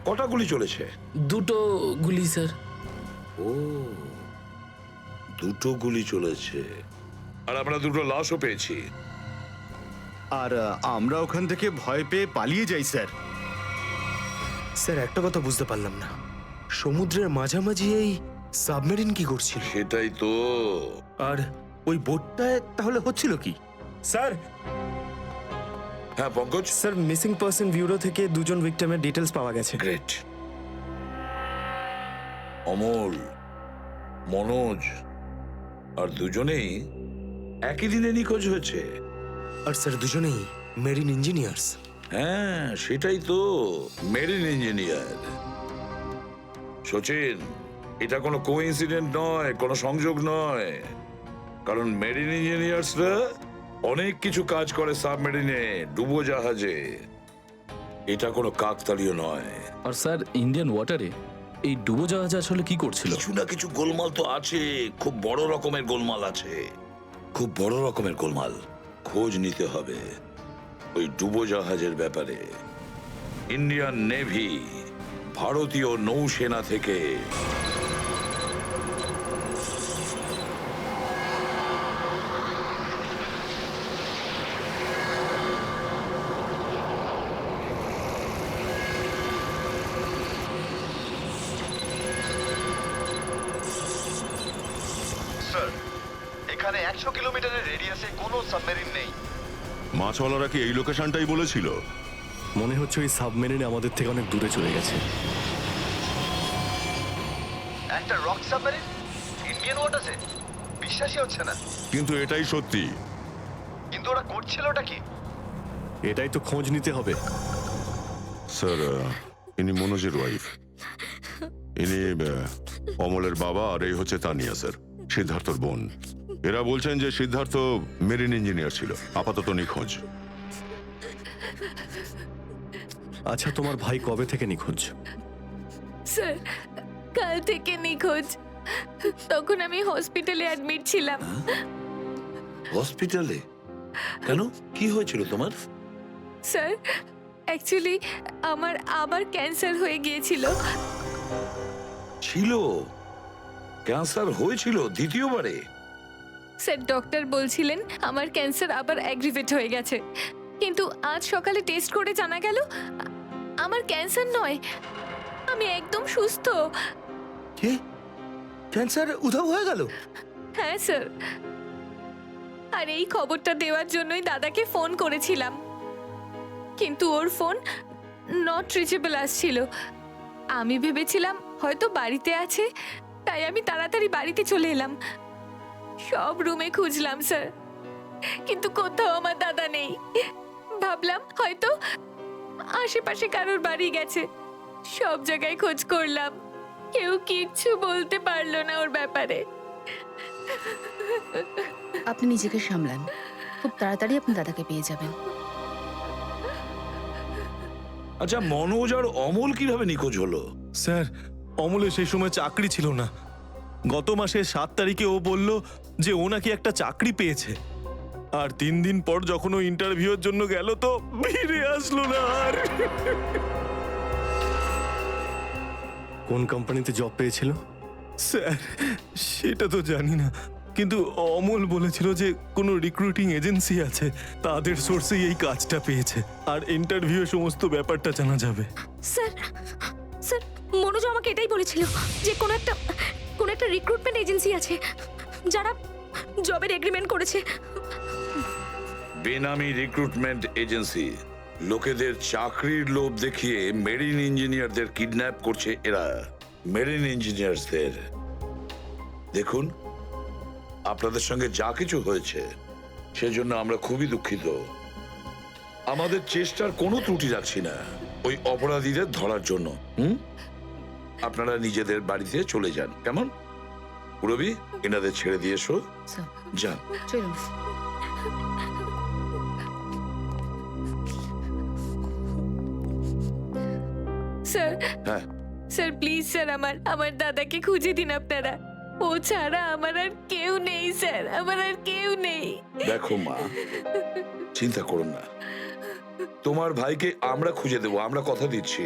কটা গুলি চলেছে? দুটো গুলি স্যার। ও, দুটো গুলি চলেছে। আর আমরা দুটো লাশও পেয়েছি। আর আমরা ওখান থেকে ভয় পেয়ে পালিয়ে যাই স্যার। স্যার, একটা কথা বুঝতে পারলাম না, সমুদ্রের মাঝামাঝি এই সাবমেরিন কি করছিল? সেটাই তো। আর ওই বোটটায় তাহলে হচ্ছিল কি? স্যার, হ্যাঁ Pankaj? Sir, missing person bureau থেকে দুজন ভিক্টিমের ডিটেলস পাওয়া গেছে। গ্রেট। অমল, মনোজ আর দুজনেই একই দিনে নিখোঁজ হয়েছে। আর স্যার, দুজনেই মেরিন ইঞ্জিনিয়ার্স। হ্যাঁ সেটাই তো, মেরিন ইঞ্জিনিয়ার। সচিন, এটা কোনো কোইন্সিডেন্ট নয়, কোনো সংযোগ নয়, কারণ মেরিন ইঞ্জিনিয়ার্সরা অনেক কিছু কাজ করে সাবমেরিনে, ডুবোজাহাজে। এটা কোনো কাকতালীয় নয়। আর স্যার, ইন্ডিয়ান ওয়াটারে এই ডুবোজাহাজ আসলে কি করছিল? কিছু না কিছু গোলমাল তো আছে, খুব বড় রকমের গোলমাল আছে, খুব বড় রকমের গোলমাল। খোঁজ নিতে হবে ওই ডুবোজাহাজের ব্যাপারে। ইন্ডিয়ান নেভি, ভারতীয় নৌসেনা থেকে স্যার এখানে 100 কিলোমিটারের রেডিয়াসে কোনো সাবমেরিন নেই। মাছওয়ালারা কি এই লোকেশনটাই বলেছিল? মনে হচ্ছে ওই সাবমেরিন আমাদের থেকে অনেক দূরে চলে গেছে। একটা রক সাবমেরিন ইন্ডিয়ান ওয়াটার্সে, বিশ্বাসই হচ্ছে না। কিন্তু এটাই সত্যি। কিন্তু ওরা করছিলটা কি? এটাই তো খোঁজ নিতে হবে। স্যার, ইনি মনোজের ওয়াইফ। ইনি অমলের বাবা, আর এই হচ্ছে তানিয়া স্যার, সিদ্ধার্থর বোন। এরা বলছেন যে সিদ্ধার্থ মেরিন ইঞ্জিনিয়ার ছিল, আপাতত নিখোঁজ। আচ্ছা, তোমার ভাই কবে থেকে নিখোঁজ? স্যার কাল থেকে নিখোঁজ। তখন আমি হসপিটালে অ্যাডমিট ছিলাম। হসপিটালে? কেন, কি হয়েছিল তোমার? স্যার অ্যাকচুয়ালি আমার আবার ক্যান্সার হয়ে গিয়েছিল। ছিল? ক্যান্সার হয়েছিল দ্বিতীয়বারে? স্যার ডক্টর বলছিলেন আমার ক্যান্সার আবার অ্যাগ্রিভেট হয়ে গেছে, কিন্তু আজ সকালে টেস্ট করে জানা গেল আমার ক্যান্সার নয়, আমি একদম সুস্থ। কি ক্যান্সার উধাও হয়ে গেল? হ্যাঁ স্যার, আর এই খবরটা দেওয়ার জন্যই দাদাকে ফোন করেছিলাম, কিন্তু ওর ফোন নট রিচেবল আসছিল। আমি ভেবেছিলাম হয়তো বাড়িতে আছে, তাই আমি তাড়াতাড়ি বাড়িতে চলে এলাম। সব রুমে খুঁজলাম স্যার, কিন্তু কোথাও আমার দাদা নেই। ভাবলাম হয়তো আশেপাশে কারোর বাড়ি গেছে। সব জায়গায় খোঁজ করলাম, কেউ কিচ্ছু বলতে পারলো না ওর ব্যাপারে। আপনি নিজেকে সামলান, খুব তাড়াতাড়ি আপনি দাদাকে পেয়ে যাবেন। আচ্ছা, মনোজ আর অমল কিভাবে নিখোঁজ হলো? স্যার অমলের সেই সময় চাকরি ছিল না। গত মাসের 7 তারিখে ও বলল যে ও নাকি একটা চাকরি পেয়েছে, আর 3 দিন পর যখন ও ইন্টারভিউর জন্য গেল তো ফিরে আসলো না আর। কোন কোম্পানিতে জব পেয়েছিল? স্যার সেটা তো জানি না, কিন্তু অমল বলেছিল যে কোনো রিক্রুটিং এজেন্সি আছে, তাদের সোর্সেই এই কাজটা পেয়েছে, আর ইন্টারভিউ সমস্ত ব্যাপারটা জানা যাবে। স্যার স্যার মনোজ আমাকে এটাই বলেছিল যে কোনো একটা রিক্রুটমেন্ট এজেন্সি আছে যারা জবের এগ্রিমেন্ট করেছে। বেনামি রিক্রুটমেন্ট এজেন্সি, লোকেদের চাকরির লোভ দেখিয়ে মেরিন ইঞ্জিনিয়ারদের কিডন্যাপ করছে এরা। মেরিন ইঞ্জিনিয়ারদের দেখুন, আপনাদের সঙ্গে যা কিছু হয়েছে সেজন্য আমরা খুবই দুঃখিত। আমাদের চেষ্টার কোনো ত্রুটি রাখছি না ওই অপরাধীদের ধরার জন্য। আপনারা নিজেদের বাড়িতে চলে যান, কেমন? পুরবি, এনাদের ছেড়ে দিয়ে এসো, যান। চলুন। স্যার হ্যাঁ, স্যার প্লিজ স্যার আমার দাদাকে খুঁজে দিন আপনারা। ও ছাড়া আমার আর কেউ নেই স্যার, আমার আর কেউ নেই। দেখো মা, চিন্তা করুন না, তোমার ভাইকে আমরা খুঁজে দেবো, আমরা কথা দিচ্ছি।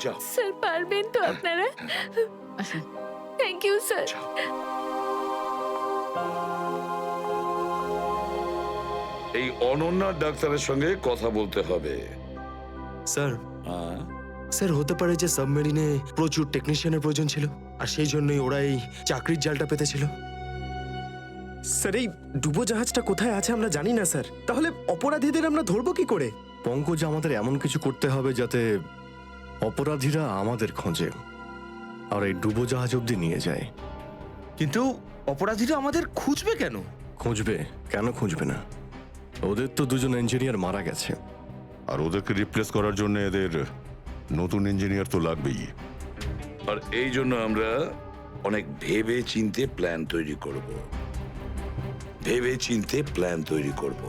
যাও স্যার, পারবেন তো আপনারা? Thank you sir. এই অনন্যা ডাক্তারের সঙ্গে কথা বলতে হবে। স্যার স্যার হতে পারে যে সাবমেরিনে প্রচুর টেকনিশিয়ানের প্রয়োজন ছিল, আর সেই জন্যই ওরা এই চাকরির জালটা পেতেছিল। স্যার এই ডুবো জাহাজটা কোথায় আছে আমরা জানি না স্যার, তাহলে অপরাধীদের আমরা ধরবো কি করে? পঙ্কজ, আমাদের এমন কিছু করতে হবে যাতে অপরাধীরা আমাদের খোঁজে আর এই ডুবোজাহাজ অব্দি নিয়ে যায়। কিন্তু অপরাধীরা আমাদের খুঁজবে কেন? খুঁজবে কেন? খুঁজবে না? ওদের তো 2জন ইঞ্জিনিয়ার মারা গেছে, আর ওদেরকে রিপ্লেস করার জন্য এদের নতুন ইঞ্জিনিয়ার তো লাগবেই। আর এই জন্য আমরা অনেক ভেবে চিন্তে প্ল্যান তৈরি করব। ভেবে চিন্তে প্ল্যান তৈরি করব।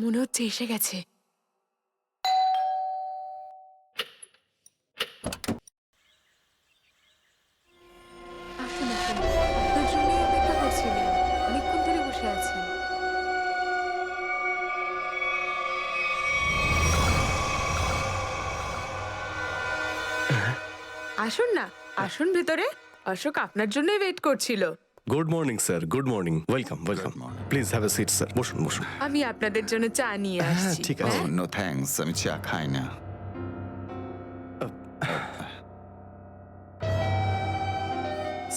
মনে হচ্ছে এসে গেছে। আসুন আসুন, আপনার জন্যই অপেক্ষা করছিলাম, অনেকক্ষণ ধরে বসে আছেন। আসুন না, আসুন ভেতরে। অশোক আপনার জন্যই ওয়েট করছিল। Good morning sir, good morning, welcome welcome. Please have a seat sir, বসুন বসুন। আমি আপনাদের জন্য চা নিয়ে হ্যাঁ আসছি। ঠিক আছে। নো থ্যাঙ্কস, আমি চা খাই না।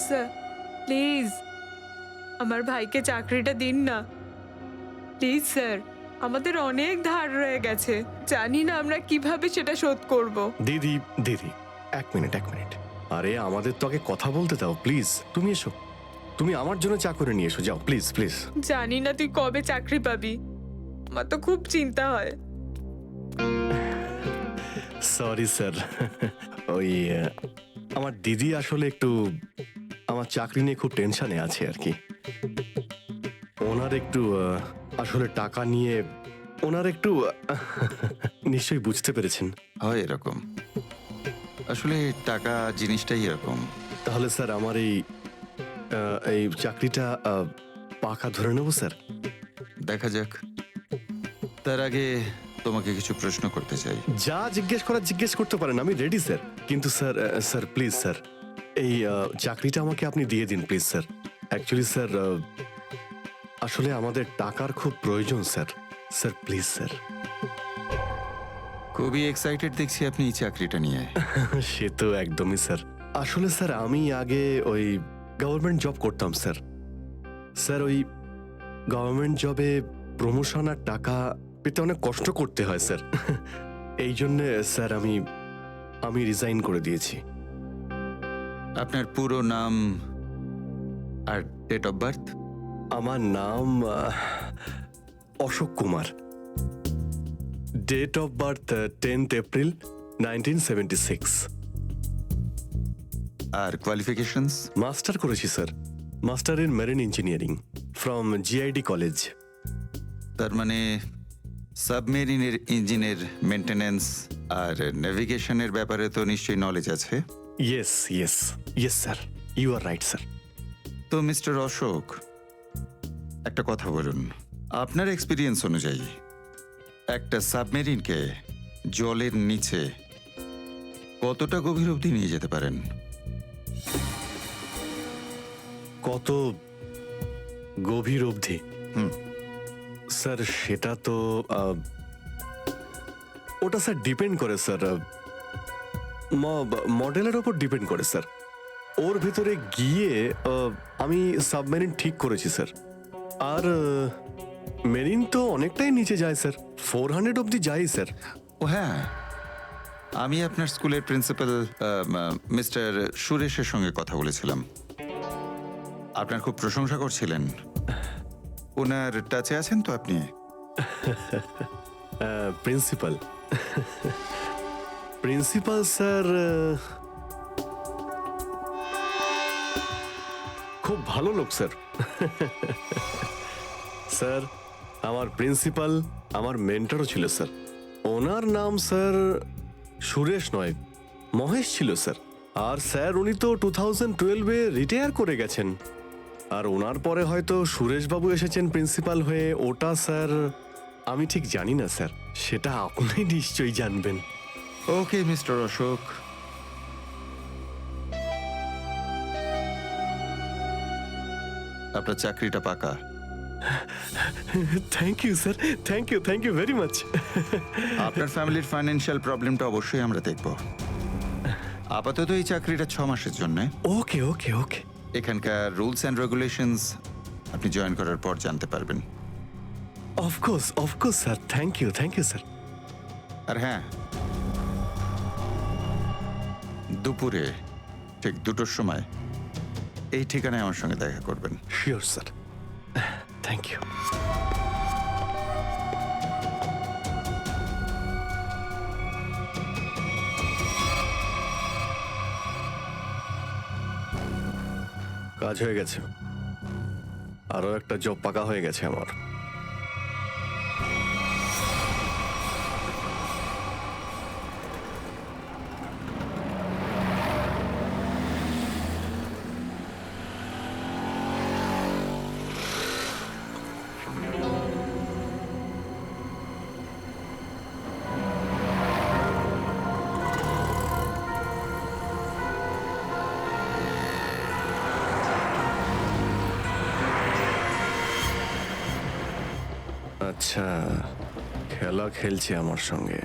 স্যার প্লিজ আমার ভাইকে চাকরিটা দিন না, প্লিজ স্যার। আমাদের অনেক ধার রয়ে গেছে, জানি না আমরা কিভাবে সেটা শোধ করব। দিদি দিদি, এক মিনিট এক মিনিট। আরে আমাদের তো আগে কথা বলতে দাও প্লিজ। তুমি এসো, তুমি আমার জন্য চা করে নিয়ে এসো, যাও প্লিজ প্লিজ। জানি না তুই কবে চাকরি পাবি, আমার তো খুব চিন্তা হয়। সরি স্যার, ওই আমার দিদি আসলে একটু আমার চাকরি নিয়ে খুব টেনশনে আছে আর কি। ওনার একটু আসলে টাকা নিয়ে ওনার একটু নিশ্চয়ই বুঝতে পেরেছেন। হয় এরকম, আসলে টাকা জিনিসটাই এরকম। তাহলে স্যার আমার এই চাকরিটা পাকা ধরে নেবো স্যার? দেখা যাক, তার আগে তোমাকে কিছু প্রশ্ন করতে চাই। যা জিজ্ঞেস করার জিজ্ঞেস করতে পারেন, আমি রেডি স্যার। কিন্তু স্যার স্যার প্লিজ স্যার, এই চাকরিটা আমাকে আপনি দিয়ে দিন প্লিজ স্যার। অ্যাকচুয়ালি স্যার আসলে আমাদের টাকার খুব প্রয়োজন স্যার। Sir please sir. খুবই এক্সাইটেড দেখছি আপনি এই চাকরিটা নিয়ে। সে তো একদমই স্যার। আসলে স্যার আমি আগে ওই গভর্নমেন্ট জব করতাম স্যার। স্যার ওই গভর্নমেন্ট জবে প্রমোশন আর টাকা পেতে অনেক কষ্ট করতে হয় স্যার। এই জন্য স্যার আমি রিজাইন করে দিয়েছি। আপনার পুরো নাম আর ডেট অফ বার্থ? আমার নাম Ashok Kumar. Date of birth 10th April 1976। আর কোয়ালিফিকেশনস? মাস্টার করেছি sir, master in marine engineering from GID college. তার মানে সাবমেরিনের ইঞ্জিনের মেনটেন্যান্স আর নেভিগেশনের ব্যাপারে তো নিশ্চয়ই নলেজ আছে। Yes yes yes sir, you are right sir. তো মিস্টার অশোক, একটা কথা বলুন, আপনার এক্সপিরিয়েন্স অনুযায়ী একটা সাবমেরিনকে জলের নিচে কতটা গভীর অবধি নিয়ে যেতে পারেন? কত গভীর অবধি? স্যার সেটা তো ওটা স্যার ডিপেন্ড করে স্যার, মডেলের ওপর ডিপেন্ড করে স্যার। ওর ভেতরে গিয়ে আমি সাবমেরিন ঠিক করেছি স্যার। আর মেরিন তো অনেকটাই নিচে যায় স্যার, 400 অবধি যাই স্যার। ও হ্যাঁ, আমি আপনার স্কুলের প্রিন্সিপাল মিস্টার সুরেশের সঙ্গে কথা বলেছিলাম, আপনার খুব প্রশংসা করছিলেন। ওনার টাচে আছেন তো আপনি? প্রিন্সিপাল প্রিন্সিপাল স্যার খুব ভালো লোক স্যার। স্যার আমার প্রিন্সিপাল আমার মেন্টরও ছিল স্যার। ওনার নাম স্যার সুরেশ নয়, মহেশ ছিল স্যার। আর স্যার উনি তো 2012-এ রিটায়ার করে গেছেন। আর ওনার পরে হয়তো সুরেশবাবু এসেছেন প্রিন্সিপাল হয়ে, ওটা স্যার আমি ঠিক জানি না স্যার, সেটা আপনি নিশ্চয়ই জানবেন। ওকে মিস্টার অশোক, আপনার চাকরিটা পাকা। Thank you sir, thank you very much. আপনার ফ্যামিলির ফাইন্যান্সিয়াল প্রবলেমটা অবশ্যই আমরা দেখব। আপাতত এই চাকরিটা 6 মাসের জন্য। ওকে ওকে ওকে। এখানকার রুলস অ্যান্ড রেগুলেশনস আপনি জয়েন করার পর জানতে পারবেন। Of course sir, thank you sir. আর হ্যাঁ, দুপুরে ঠিক 2টোর সময় এই ঠিকানায় আমার সঙ্গে দেখা করবেন। Sure sir, thank you. কাজ হয়ে গেছে, আরো একটা জব পাকা হয়ে গেছে আমার। আচ্ছা, খেলা খেলছে আমার সঙ্গে।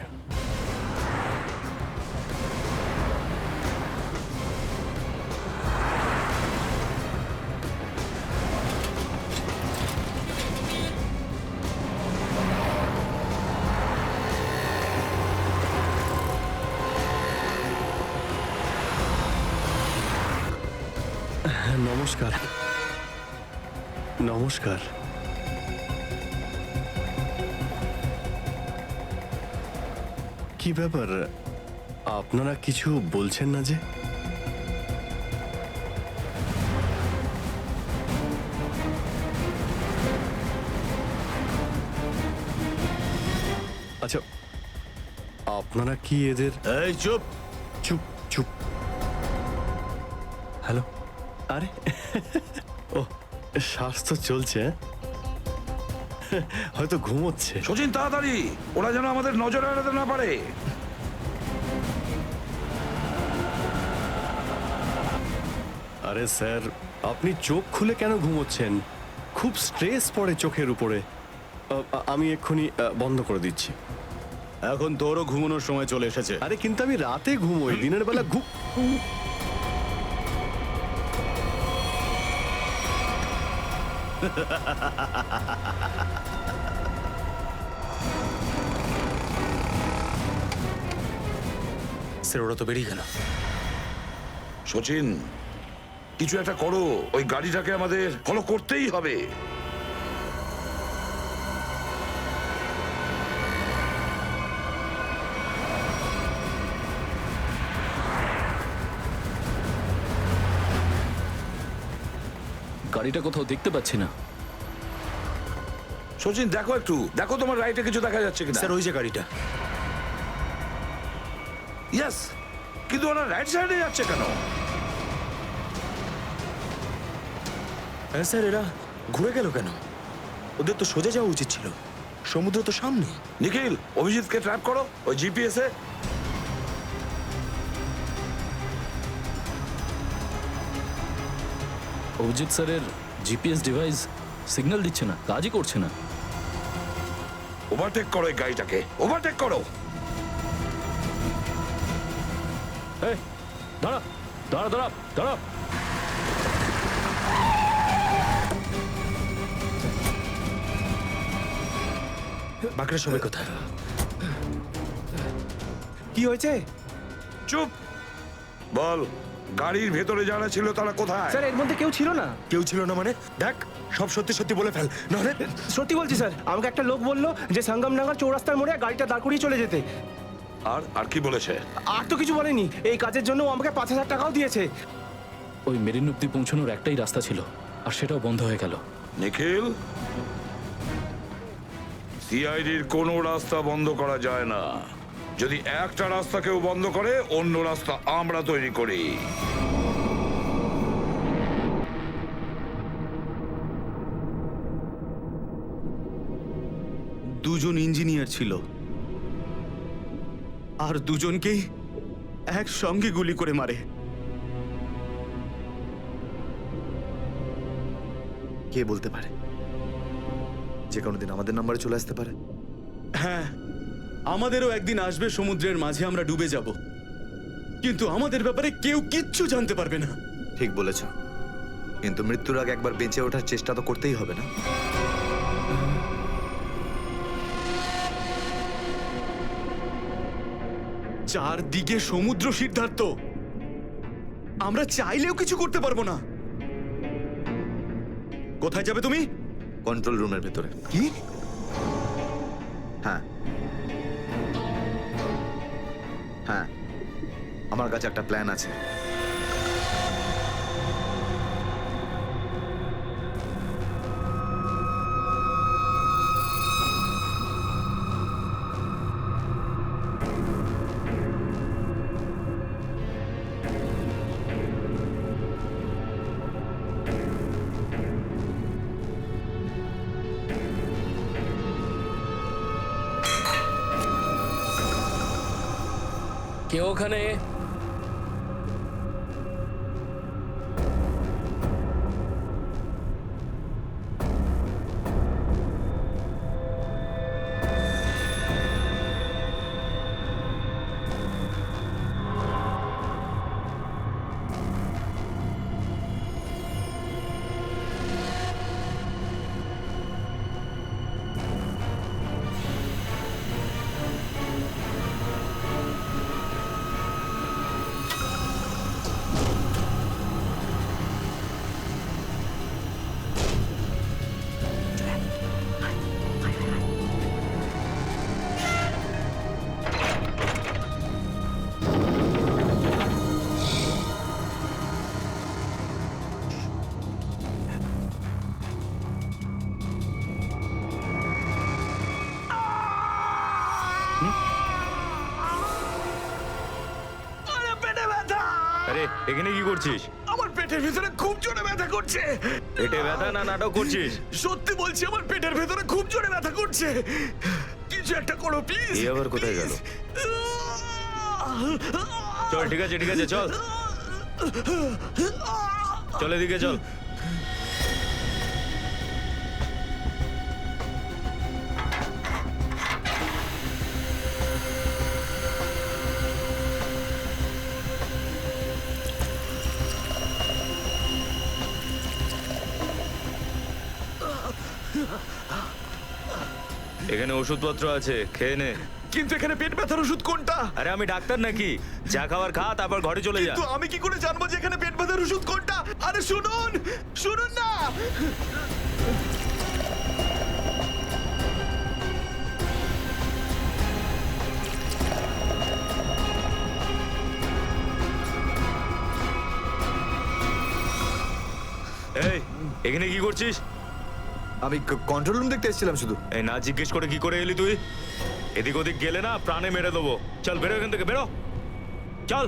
নমস্কার। নমস্কার। কি ব্যাপার, আপনারা কিছু বলছেন না যে? আচ্ছা, আপনারা কি এদের... এই চুপ। চুপ চুপ। হ্যালো। আরে ও, শ্বাস তো চলছে, হয়তো ঘুমোচ্ছে। সচিন তাড়াতাড়ি, ওরা যেন আমাদের নজরে এড়াতে না পারে। আরে স্যার, আপনি চোখ খুলে কেন ঘুমোচ্ছেন? খুব স্ট্রেস পড়ে চোখের উপরে। আমি এক্ষুনি বন্ধ করে দিচ্ছি। এখন তোরও ঘুমানোর সময় চলে এসেছে। আরে কিন্তু আমি রাতে ঘুমোই, দিনের বেলা স্যার ওরা তো বেরিয়ে গেল। সচিন, কিছু একটা করো, ওই গাড়িটাকে আমাদের ফলো করতেই হবে। গাড়িটা কোথাও দেখতে পাচ্ছি না। সচিন দেখো একটু, দেখো তোমার রাইটে কিছু দেখা যাচ্ছে কিনা। স্যার ওই যে গাড়িটা। ইয়েস, কিন্তু ওরা রাইট সাইডে যাচ্ছে কেন? হ্যাঁ স্যার, এরা ঘুরে গেল কেন? ওদের তো সোজা যাওয়া উচিত ছিল, সমুদ্র তো সামনে। নিখিল, অভিজিৎকে ট্র্যাপ করো ওই জিপিএস এ। অভিজিৎ স্যারের জিপিএস ডিভাইস সিগন্যাল দিচ্ছে না, কাজই করছে না। ওভারটেক করো এই গাড়িটাকে, ওভারটেক করো। এই দাঁড়া দাঁড়া দাঁড়া দাঁড়া। বাকিরা সবাই কোথায়? কি হয়েছে? চুপ বল, গাড়ির ভেতরে যারা ছিল তারা কোথায়? স্যার এর মধ্যে কেউ ছিল না। কেউ ছিল না মানে? দেখ, সব সত্যি সত্যি বলে ফেল, নাহলে। সত্যি বলছি স্যার, আমাকে একটা লোক বললো যে সঙ্গমনগর চৌরাস্তার মোড়ে গাড়িটা দাঁড় করিয়ে চলে যেতে। আর আর কি বলেছে? আর তো কিছু বলেনি, এই কাজের জন্য ও আমাকে 5,000 টাকাও দিয়েছে। ওই মেরিন অব্দি পৌঁছানোর একটাই রাস্তা ছিল, আর সেটাও বন্ধ হয়ে গেল। নিখিল, সিআইডির কোনো রাস্তা বন্ধ করা যায় না। যদি একটা রাস্তা কেউ বন্ধ করে, অন্য রাস্তা আমরা তৈরি করি। দুজন ইঞ্জিনিয়ার ছিল, আর দুজনকেই একসঙ্গে গুলি করে মারে। কে বলতে পারে? যে কোনো দিন আমাদের নাম্বারে চলে আসতে পারে। হ্যাঁ, আমাদেরও একদিন আসবে, সমুদ্রের মাঝে আমরা ডুবে যাব, কিন্তু আমাদের ব্যাপারে কেউ কিচ্ছু জানতে পারবে না। ঠিক বলেছ, কিন্তু মৃত্যুর আগে একবার বেঁচে ওঠার চেষ্টা তো করতেই হবে না? চারদিকে সমুদ্র, সিদ্ধার্থ, আমরা চাইলেও কিছু করতে পারবো না। কোথায় যাবে তুমি? কন্ট্রোল রুমের ভেতরে। কি? হ্যাঁ হ্যাঁ, আমার কাছে একটা প্ল্যান আছে। কেউ ওখানে? আরে এখানে কি করছিস? আমার পেটের ভিতরে খুব জোরে ব্যথা করছে। পেটে ব্যথা না নাটক করছিস? সত্যি বলছি, আমার পেটের ভেতরে খুব জোরে ব্যথা করছে। কিছু একটা করো প্লিজ। এই আবার কোথায় গেল? চল ঠিক আছে ঠিক আছে চল চল এদিকে চল। এখানে ওষুধপত্র আছে, খেয়ে নে। কিন্তু এখানে পেট ব্যথার ওষুধ কোনটা? আরে আমি ডাক্তার নাকি? যা খাবার খা, তারপর ঘরে চলে যা। কিন্তু আমি কি করে জানবো যে এখানে পেট ব্যথার ওষুধ কোনটা? আরে শুনুন, শুনুন না। এই এখানে কি করছিস? আমি কন্ট্রোল রুম দেখতে এসেছিলাম শুধু। এই না জিজ্ঞেস করে কি করে এলি তুই? এদিক ওদিক গেলে না প্রাণে মেরে দেবো। চল বেরো এখান থেকে, বেরো চল।